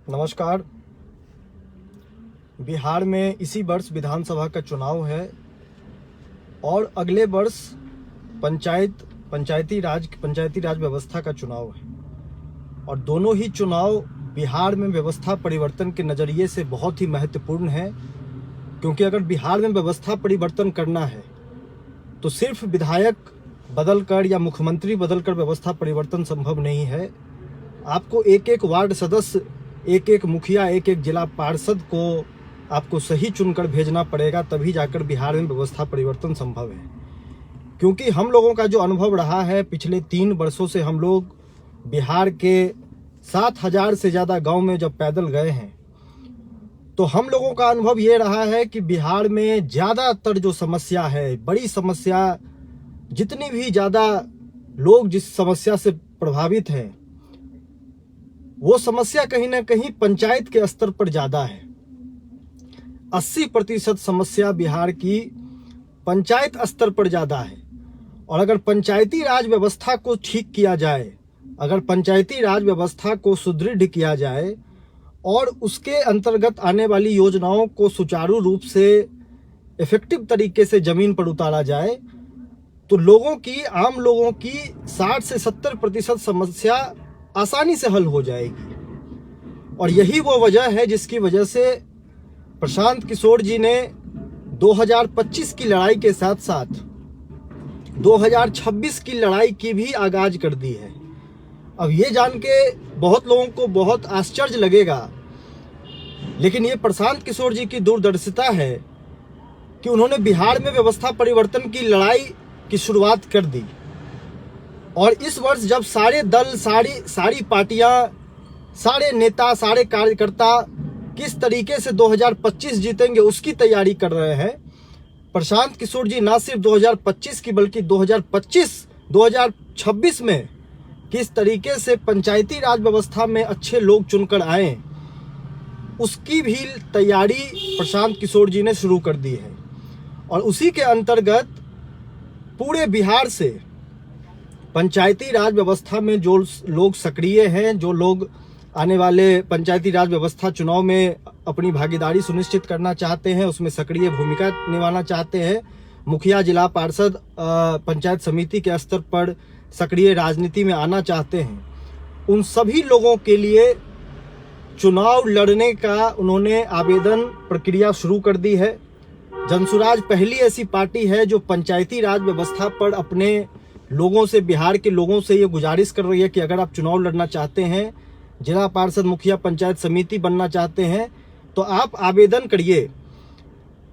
नमस्कार। बिहार में इसी वर्ष विधानसभा का चुनाव है और अगले वर्ष पंचायती राज व्यवस्था का चुनाव है और दोनों ही चुनाव बिहार में व्यवस्था परिवर्तन के नज़रिए से बहुत ही महत्वपूर्ण है, क्योंकि अगर बिहार में व्यवस्था परिवर्तन करना है तो सिर्फ विधायक बदलकर या मुख्यमंत्री बदलकर व्यवस्था परिवर्तन संभव नहीं है। आपको एक एक वार्ड सदस्य, एक एक मुखिया, एक एक जिला पार्षद को आपको सही चुनकर भेजना पड़ेगा, तभी जाकर बिहार में व्यवस्था परिवर्तन संभव है। क्योंकि हम लोगों का जो अनुभव रहा है, पिछले 3 वर्षों से हम लोग बिहार के 7,000 से ज़्यादा गांव में जब पैदल गए हैं, तो हम लोगों का अनुभव ये रहा है कि बिहार में ज़्यादातर जो समस्या है, बड़ी समस्या, जितनी भी ज़्यादा लोग जिस समस्या से प्रभावित हैं, वो समस्या कहीं ना कहीं पंचायत के स्तर पर ज़्यादा है। 80% समस्या बिहार की पंचायत स्तर पर ज़्यादा है। और अगर पंचायती राज व्यवस्था को ठीक किया जाए, अगर पंचायती राज व्यवस्था को सुदृढ़ किया जाए और उसके अंतर्गत आने वाली योजनाओं को सुचारू रूप से इफेक्टिव तरीके से ज़मीन पर उतारा जाए, तो आम लोगों की 60 से 70% समस्या आसानी से हल हो जाएगी। और यही वो वजह है जिसकी वजह से प्रशांत किशोर जी ने 2025 की लड़ाई के साथ साथ 2026 की लड़ाई की भी आगाज कर दी है। अब ये जान के बहुत लोगों को बहुत आश्चर्य लगेगा, लेकिन ये प्रशांत किशोर जी की दूरदर्शिता है कि उन्होंने बिहार में व्यवस्था परिवर्तन की लड़ाई की शुरुआत कर दी। और इस वर्ष जब सारे दल, सारी पार्टियां, सारे नेता, सारे कार्यकर्ता किस तरीके से 2025 जीतेंगे उसकी तैयारी कर रहे हैं, प्रशांत किशोर जी ना सिर्फ 2025 की बल्कि 2026 में किस तरीके से पंचायती राज व्यवस्था में अच्छे लोग चुनकर आए, उसकी भी तैयारी प्रशांत किशोर जी ने शुरू कर दी है। और उसी के अंतर्गत पूरे बिहार से पंचायती राज व्यवस्था में जो लोग सक्रिय हैं, जो लोग आने वाले पंचायती राज व्यवस्था चुनाव में अपनी भागीदारी सुनिश्चित करना चाहते हैं, उसमें सक्रिय भूमिका निभाना चाहते हैं, मुखिया, जिला पार्षद, पंचायत समिति के स्तर पर सक्रिय राजनीति में आना चाहते हैं, उन सभी लोगों के लिए चुनाव लड़ने का उन्होंने आवेदन प्रक्रिया शुरू कर दी है। जनसुराज पहली ऐसी पार्टी है जो पंचायती राज व्यवस्था पर अपने लोगों से, बिहार के लोगों से ये गुजारिश कर रही है कि अगर आप चुनाव लड़ना चाहते हैं, जिला पार्षद, मुखिया, पंचायत समिति बनना चाहते हैं, तो आप आवेदन करिए।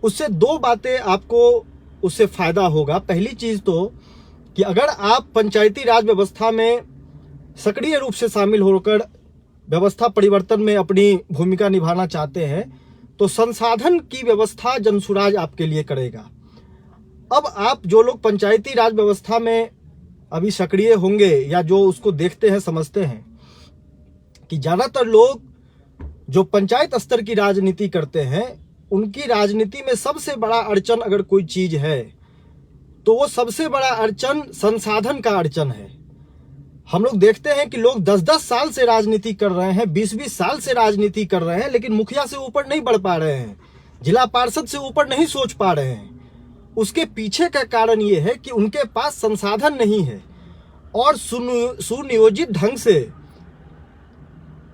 उससे 2 बातें आपको उससे फ़ायदा होगा। पहली चीज़ तो कि अगर आप पंचायती राज व्यवस्था में सक्रिय रूप से शामिल होकर व्यवस्था परिवर्तन में अपनी भूमिका निभाना चाहते हैं, तो संसाधन की व्यवस्था जनसुराज आपके लिए करेगा। अब आप जो लोग पंचायती राज व्यवस्था में अभी सक्रिय होंगे या जो उसको देखते हैं, समझते हैं कि ज़्यादातर लोग जो पंचायत स्तर की राजनीति करते हैं, उनकी राजनीति में सबसे बड़ा अड़चन अगर कोई चीज़ है तो वो सबसे बड़ा अड़चन संसाधन का अड़चन है। हम लोग देखते हैं कि लोग 10-10 साल से राजनीति कर रहे हैं, 20-20 साल से राजनीति कर रहे हैं, लेकिन मुखिया से ऊपर नहीं बढ़ पा रहे हैं, जिला पार्षद से ऊपर नहीं सोच पा रहे हैं। उसके पीछे का कारण ये है कि उनके पास संसाधन नहीं है और सुनियोजित ढंग से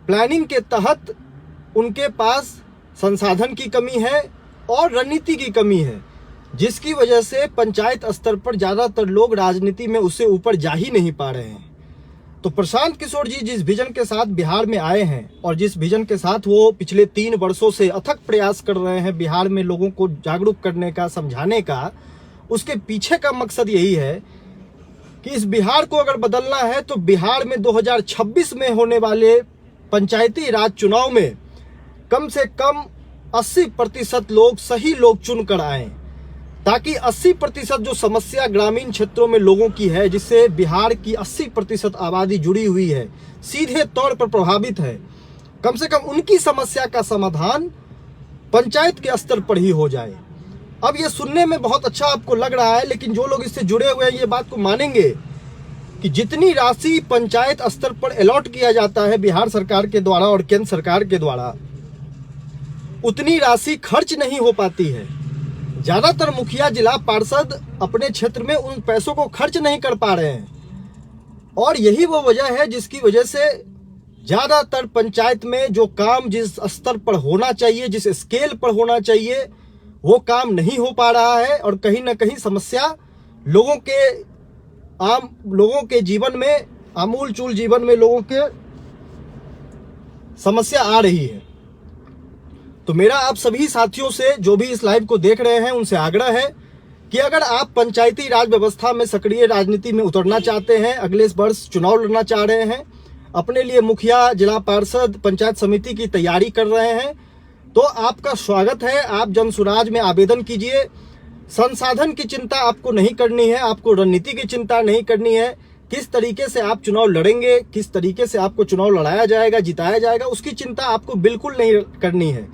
प्लानिंग के तहत उनके पास संसाधन की कमी है और रणनीति की कमी है, जिसकी वजह से पंचायत स्तर पर ज़्यादातर लोग राजनीति में उससे ऊपर जा ही नहीं पा रहे हैं। तो प्रशांत किशोर जी जिस विजन के साथ बिहार में आए हैं और जिस विजन के साथ वो पिछले 3 वर्षों से अथक प्रयास कर रहे हैं बिहार में लोगों को जागरूक करने का, समझाने का, उसके पीछे का मकसद यही है कि इस बिहार को अगर बदलना है तो बिहार में 2026 में होने वाले पंचायती राज चुनाव में कम से कम 80% लोग, सही लोग चुनकर आएं, ताकि 80% जो समस्या ग्रामीण क्षेत्रों में लोगों की है, जिससे बिहार की 80% आबादी जुड़ी हुई है, सीधे तौर पर प्रभावित है, कम से कम उनकी समस्या का समाधान पंचायत के स्तर पर ही हो जाए। अब ये सुनने में बहुत अच्छा आपको लग रहा है, लेकिन जो लोग इससे जुड़े हुए हैं ये बात को मानेंगे कि जितनी राशि पंचायत स्तर पर अलॉट किया जाता है बिहार सरकार के द्वारा और केंद्र सरकार के द्वारा, उतनी राशि खर्च नहीं हो पाती है। ज्यादातर मुखिया, जिला पार्षद अपने क्षेत्र में उन पैसों को खर्च नहीं कर पा रहे हैं, और यही वो वजह है जिसकी वजह से ज्यादातर पंचायत में जो काम जिस स्तर पर होना चाहिए, जिस स्केल पर होना चाहिए, वो काम नहीं हो पा रहा है। और कहीं ना कहीं समस्या लोगों के जीवन में, आमूल चूल जीवन में लोगों के समस्या आ रही है। तो मेरा आप सभी साथियों से, जो भी इस लाइव को देख रहे हैं, उनसे आग्रह है कि अगर आप पंचायती राज व्यवस्था में सक्रिय राजनीति में उतरना चाहते हैं, अगले वर्ष चुनाव लड़ना चाह रहे हैं, अपने लिए मुखिया, जिला पार्षद, पंचायत समिति की तैयारी कर रहे हैं, तो आपका स्वागत है। आप जनसुराज में आवेदन कीजिए। संसाधन की चिंता आपको नहीं करनी है, आपको रणनीति की चिंता नहीं करनी है। किस तरीके से आप चुनाव लड़ेंगे, किस तरीके से आपको चुनाव लड़ाया जाएगा, जिताया जाएगा, उसकी चिंता आपको बिल्कुल नहीं करनी है।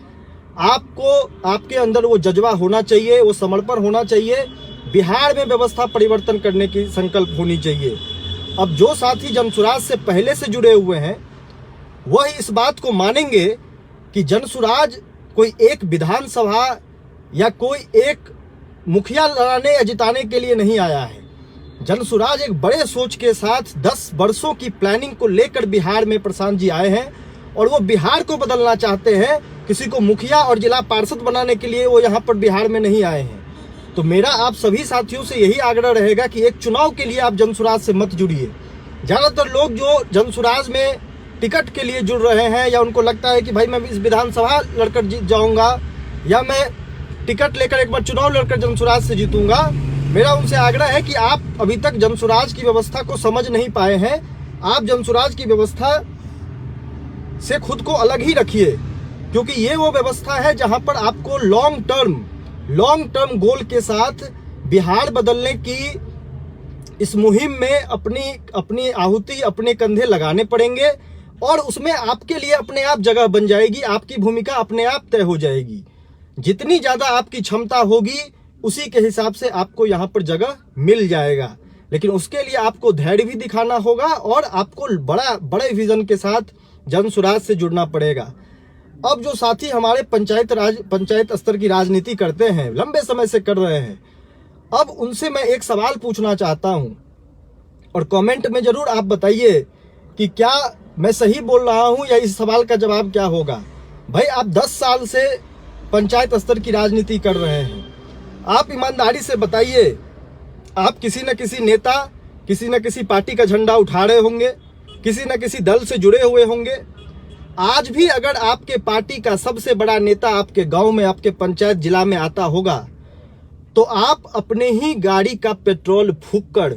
आपको, आपके अंदर वो जज्बा होना चाहिए, वो समर्पण होना चाहिए। बिहार में व्यवस्था परिवर्तन करने की संकल्प होनी चाहिए। अब जो साथी जनसुराज से पहले से जुड़े हुए हैं, वह इस बात को मानेंगे कि जनसुराज कोई एक विधानसभा या कोई एक मुखिया लड़ाने या जिताने के लिए नहीं आया है। जनसुराज एक बड़े सोच के साथ 10 वर्षों की प्लानिंग को लेकर बिहार में प्रशांत जी आए हैं, और वो बिहार को बदलना चाहते हैं। किसी को मुखिया और जिला पार्षद बनाने के लिए वो यहाँ पर बिहार में नहीं आए हैं। तो मेरा आप सभी साथियों से यही आग्रह रहेगा कि एक चुनाव के लिए आप जनसुराज से मत जुड़िए। ज्यादातर लोग जो जनसुराज में टिकट के लिए जुड़ रहे हैं, या उनको लगता है कि भाई मैं इस विधानसभा लड़कर जीत जाऊंगा, या मैं टिकट लेकर एक बार चुनाव लड़कर जनसुराज से जीतूंगा, मेरा उनसे आग्रह है कि आप अभी तक जनसुराज की व्यवस्था को समझ नहीं पाए हैं। आप जनसुराज की व्यवस्था से खुद को अलग ही रखिए, क्योंकि ये वो व्यवस्था है जहां पर आपको लॉन्ग टर्म गोल के साथ बिहार बदलने की इस मुहिम में अपनी आहुति, अपने कंधे लगाने पड़ेंगे, और उसमें आपके लिए अपने आप जगह बन जाएगी। आपकी भूमिका अपने आप तय हो जाएगी। जितनी ज्यादा आपकी क्षमता होगी, उसी के हिसाब से आपको यहाँ पर जगह मिल जाएगा। लेकिन उसके लिए आपको धैर्य भी दिखाना होगा, और आपको बड़े विजन के साथ जनसुराज से जुड़ना पड़ेगा। अब जो साथी हमारे पंचायत स्तर की राजनीति करते हैं, लंबे समय से कर रहे हैं, अब उनसे मैं एक सवाल पूछना चाहता हूं, और कमेंट में जरूर आप बताइए कि क्या मैं सही बोल रहा हूं, या इस सवाल का जवाब क्या होगा। भाई, आप 10 साल से पंचायत स्तर की राजनीति कर रहे हैं। आप ईमानदारी से बताइए, आप किसी न किसी नेता, किसी न किसी पार्टी का झंडा उठा रहे होंगे, किसी न किसी दल से जुड़े हुए होंगे। आज भी अगर आपके पार्टी का सबसे बड़ा नेता आपके गांव में, आपके पंचायत जिला में आता होगा, तो आप अपने ही गाड़ी का पेट्रोल फूंककर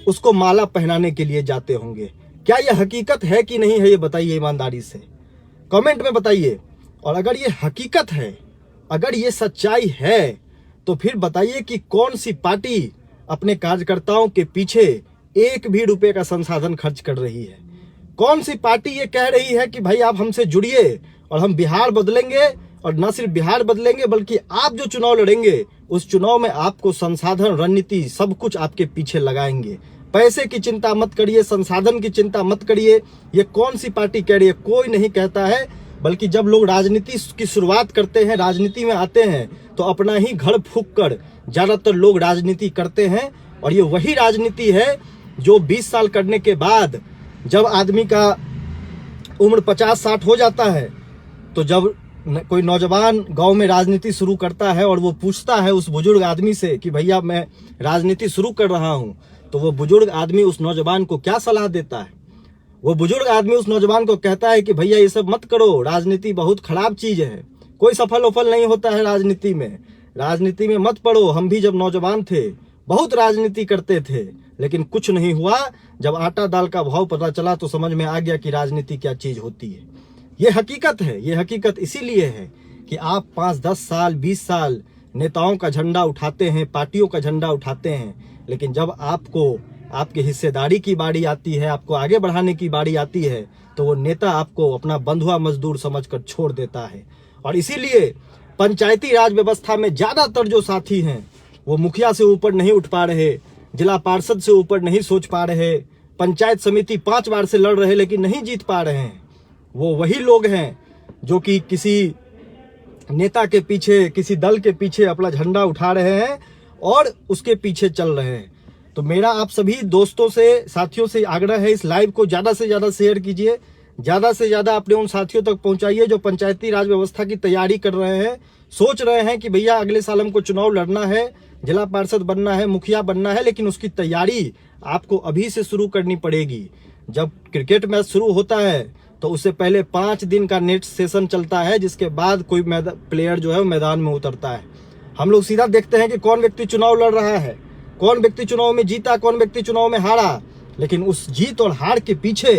उसको माला पहनाने के लिए जाते होंगे। क्या यह हकीकत है कि नहीं है, ये बताइए ईमानदारी से, कमेंट में बताइए। और अगर ये हकीकत है, अगर ये सच्चाई है, तो फिर बताइए कि कौन सी पार्टी अपने कार्यकर्ताओं के पीछे एक भी रुपए का संसाधन खर्च कर रही है। कौन सी पार्टी ये कह रही है कि भाई आप हमसे जुड़िए और हम बिहार बदलेंगे, और न सिर्फ बिहार बदलेंगे बल्कि आप जो चुनाव लड़ेंगे उस चुनाव में आपको संसाधन, रणनीति, सब कुछ आपके पीछे लगाएंगे। पैसे की चिंता मत करिए, संसाधन की चिंता मत करिए। ये कौन सी पार्टी कह रही है? कोई नहीं कहता है। बल्कि जब लोग राजनीति की शुरुआत करते हैं, राजनीति में आते हैं, तो अपना ही घर फूंक कर ज्यादातर लोग राजनीति करते हैं। और ये वही राजनीति है जो 20 साल करने के बाद, जब आदमी का उम्र 50-60 हो जाता है, तो जब कोई नौजवान गांव में राजनीति शुरू करता है और वो पूछता है उस बुजुर्ग आदमी से कि भैया मैं राजनीति शुरू कर रहा हूं, तो वो बुजुर्ग आदमी उस नौजवान को क्या सलाह देता है? वो बुजुर्ग आदमी उस नौजवान को कहता है कि भैया ये सब मत करो, राजनीति बहुत खराब चीज है, कोई सफल नहीं होता है राजनीति में मत पड़ो। हम भी जब नौजवान थे बहुत राजनीति करते थे, लेकिन कुछ नहीं हुआ। जब आटा दाल का भाव पता चला तो समझ में आ गया कि राजनीति क्या चीज होती है। ये हकीकत है। ये हकीकत इसीलिए है कि आप 5-10 साल 20 साल नेताओं का झंडा उठाते हैं, पार्टियों का झंडा उठाते हैं, लेकिन जब आपको आपकी हिस्सेदारी की बारी आती है, आपको आगे बढ़ाने की बारी आती है, तो वो नेता आपको अपना बंधुआ मजदूर समझकर छोड़ देता है। और इसीलिए पंचायती राज व्यवस्था में ज्यादातर जो साथी हैं वो मुखिया से ऊपर नहीं उठ पा रहे, जिला पार्षद से ऊपर नहीं सोच पा रहे, पंचायत समिति 5 बार से लड़ रहे लेकिन नहीं जीत पा रहे हैं, वो वही लोग हैं जो कि किसी नेता के पीछे, किसी दल के पीछे अपना झंडा उठा रहे हैं और उसके पीछे चल रहे हैं। तो मेरा आप सभी दोस्तों से, साथियों से आग्रह है, इस लाइव को ज़्यादा से ज़्यादा शेयर कीजिए, ज़्यादा से ज़्यादा अपने उन साथियों तक पहुंचाइए जो पंचायती राज व्यवस्था की तैयारी कर रहे हैं, सोच रहे हैं कि भैया अगले साल हमको चुनाव लड़ना है, जिला पार्षद बनना है, मुखिया बनना है, लेकिन उसकी तैयारी आपको अभी से शुरू करनी पड़ेगी। जब क्रिकेट मैच शुरू होता है तो उससे पहले 5 दिन का नेट सेशन चलता है, जिसके बाद कोई प्लेयर जो है वो मैदान में उतरता है। हम लोग सीधा देखते हैं कि कौन व्यक्ति चुनाव लड़ रहा है, कौन व्यक्ति चुनाव में जीता, कौन व्यक्ति चुनाव में हारा, लेकिन उस जीत और हार के पीछे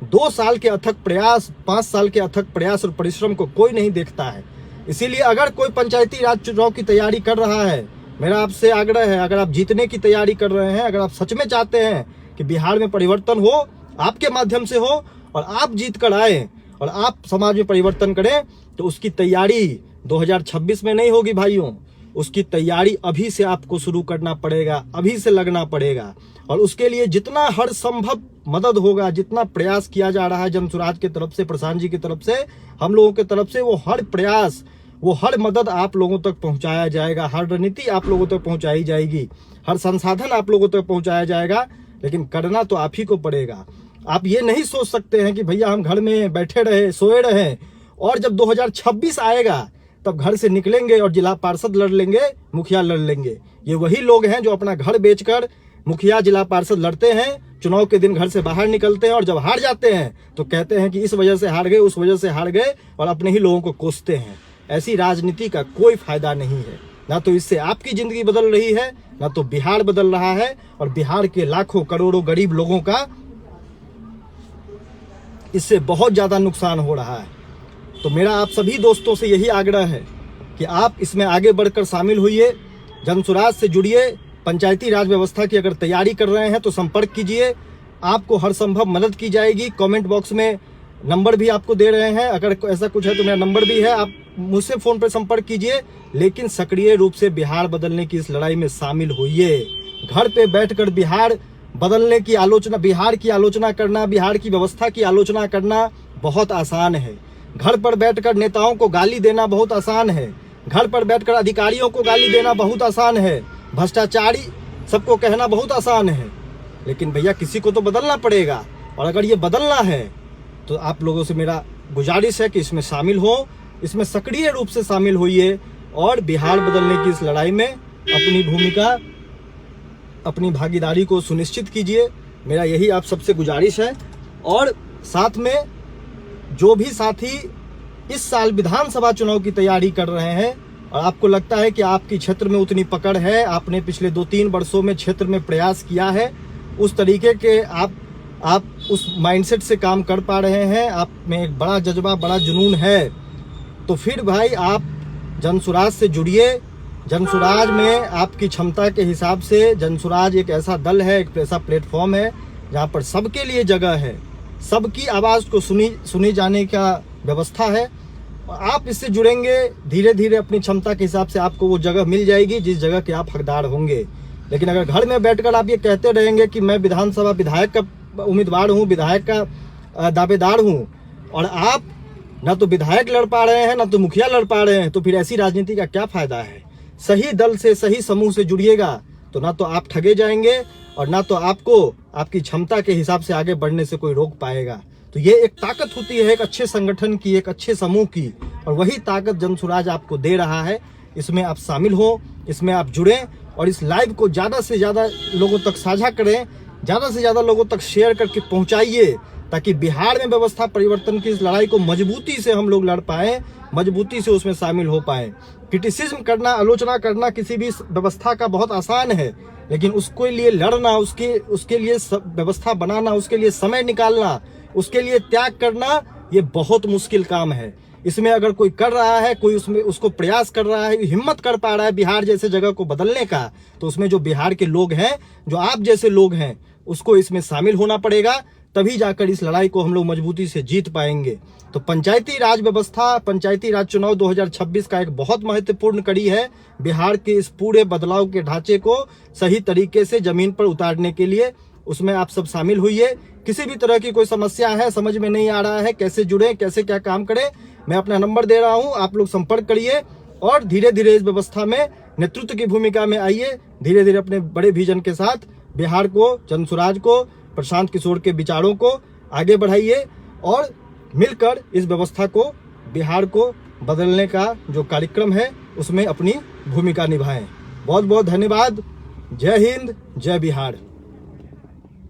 2 साल के अथक प्रयास, 5 साल के अथक प्रयास और परिश्रम को कोई नहीं देखता है। इसीलिए अगर कोई पंचायती राज चुनाव की तैयारी कर रहा है, मेरा आपसे आग्रह है, अगर आप जीतने की तैयारी कर रहे हैं, अगर आप सच में चाहते हैं कि बिहार में परिवर्तन हो, आपके माध्यम से हो और आप जीत कर आए और आप समाज में परिवर्तन करें, तो उसकी तैयारी 2026 में नहीं होगी भाइयों, उसकी तैयारी अभी से आपको शुरू करना पड़ेगा, अभी से लगना पड़ेगा। और उसके लिए जितना हर संभव मदद होगा, जितना प्रयास किया जा रहा है जनसुराज की तरफ से, प्रशांत जी की तरफ से, हम लोगों की तरफ से, वो हर प्रयास, वो हर मदद आप लोगों तक पहुंचाया जाएगा, हर रणनीति आप लोगों तक पहुंचाई जाएगी, हर संसाधन आप लोगों तक पहुंचाया जाएगा, लेकिन करना तो आप ही को पड़ेगा। आप ये नहीं सोच सकते हैं कि भैया हम घर में बैठे रहे, सोए रहे और जब 2026 आएगा तब घर से निकलेंगे और जिला पार्षद लड़ लेंगे, मुखिया लड़ लेंगे। ये वही लोग हैं जो अपना घर बेचकर मुखिया, जिला पार्षद लड़ते हैं, चुनाव के दिन घर से बाहर निकलते हैं और जब हार जाते हैं तो कहते हैं कि इस वजह से हार गए, उस वजह से हार गए, और अपने ही लोगों को कोसते हैं। ऐसी राजनीति का कोई फायदा नहीं है, ना तो इससे आपकी जिंदगी बदल रही है, ना तो बिहार बदल रहा है, और बिहार के लाखों करोड़ों गरीब लोगों का इससे बहुत ज्यादा नुकसान हो रहा है। तो मेरा आप सभी दोस्तों से यही आग्रह है कि आप इसमें आगे बढ़कर शामिल होइए, जनसुराज से जुड़िए, पंचायती राज व्यवस्था की अगर तैयारी कर रहे हैं तो संपर्क कीजिए, आपको हर संभव मदद की जाएगी। कमेंट बॉक्स में नंबर भी आपको दे रहे हैं, अगर ऐसा कुछ है तो मेरा नंबर भी है, आप मुझसे फोन पर संपर्क कीजिए, लेकिन सक्रिय रूप से बिहार बदलने की इस लड़ाई में शामिल होइए। घर पे बैठकर बिहार बदलने की आलोचना, बिहार की आलोचना करना, बिहार की व्यवस्था की आलोचना करना बहुत आसान है। घर पर बैठकर नेताओं को गाली देना बहुत आसान है, घर पर बैठकर अधिकारियों को गाली देना बहुत आसान है, भ्रष्टाचारी सबको कहना बहुत आसान है, लेकिन भैया किसी को तो बदलना पड़ेगा। और अगर ये बदलना है तो आप लोगों से मेरा गुजारिश है कि इसमें शामिल हो, इसमें सक्रिय रूप से शामिल होइए और बिहार बदलने की इस लड़ाई में अपनी भूमिका, अपनी भागीदारी को सुनिश्चित कीजिए। मेरा यही आप सबसे गुजारिश है। और साथ में जो भी साथी इस साल विधानसभा चुनाव की तैयारी कर रहे हैं और आपको लगता है कि आपकी क्षेत्र में उतनी पकड़ है, आपने पिछले 2-3 वर्षों में क्षेत्र में प्रयास किया है, उस तरीके के आप उस माइंडसेट से काम कर पा रहे हैं, आप में एक बड़ा जज्बा, बड़ा जुनून है, तो फिर भाई आप जनसुराज से जुड़िए। जनसुराज में आपकी क्षमता के हिसाब से, जनसुराज एक ऐसा दल है, एक ऐसा प्लेटफॉर्म है जहाँ पर सबके लिए जगह है, सबकी आवाज़ को सुनी जाने का व्यवस्था है। आप इससे जुड़ेंगे, धीरे धीरे अपनी क्षमता के हिसाब से आपको वो जगह मिल जाएगी जिस जगह के आप हकदार होंगे। लेकिन अगर घर में बैठकर आप ये कहते रहेंगे कि मैं विधानसभा विधायक का उम्मीदवार हूँ, विधायक का दावेदार हूँ, और आप ना तो विधायक लड़ पा रहे हैं, ना तो मुखिया लड़ पा रहे हैं, तो फिर ऐसी राजनीति का क्या फायदा है। सही दल से, सही समूह से जुड़िएगा तो ना तो आप ठगे जाएंगे और ना तो आपको आपकी क्षमता के हिसाब से आगे बढ़ने से कोई रोक पाएगा। तो ये एक ताकत होती है एक अच्छे संगठन की, एक अच्छे समूह की, और वही ताकत जनसुराज आपको दे रहा है। इसमें आप शामिल हो, इसमें आप जुड़ें और इस लाइव को ज़्यादा से ज़्यादा लोगों तक साझा करें, ज़्यादा से ज़्यादा लोगों तक शेयर करके पहुँचाइए, ताकि बिहार में व्यवस्था परिवर्तन की इस लड़ाई को मजबूती से हम लोग लड़ पाएँ, मजबूती से उसमें शामिल हो पाएँ। क्रिटिसिज्म करना, आलोचना करना किसी भी व्यवस्था का बहुत आसान है, लेकिन उसके लिए लड़ना, उसके लिए व्यवस्था बनाना, उसके लिए समय निकालना, उसके लिए त्याग करना, ये बहुत मुश्किल काम है। इसमें अगर कोई कर रहा है, कोई उसमें उसको प्रयास कर रहा है, हिम्मत कर पा रहा है बिहार जैसे जगह को बदलने का, तो उसमें जो बिहार के लोग हैं, जो आप जैसे लोग हैं, उसको इसमें शामिल होना पड़ेगा, तभी जाकर इस लड़ाई को हम लोग मजबूती से जीत पाएंगे। तो पंचायती राज व्यवस्था, पंचायती राज चुनाव 2026 का एक बहुत महत्वपूर्ण कड़ी है बिहार के इस पूरे बदलाव के ढांचे को सही तरीके से जमीन पर उतारने के लिए। उसमें आप सब शामिल होइए। किसी भी तरह की कोई समस्या है, समझ में नहीं आ रहा है कैसे जुड़े, कैसे क्या काम करें, मैं अपना नंबर दे रहा हूं, आप लोग संपर्क करिए और धीरे धीरे इस व्यवस्था में नेतृत्व की भूमिका में आइए। धीरे धीरे अपने बड़े विजन के साथ बिहार को, चंद्रसुराज को, प्रशांत किशोर के विचारों को आगे बढ़ाइए और मिलकर इस व्यवस्था को, बिहार को बदलने का जो कार्यक्रम है उसमें अपनी भूमिका निभाएं। बहुत बहुत धन्यवाद। जय हिंद, जय बिहार।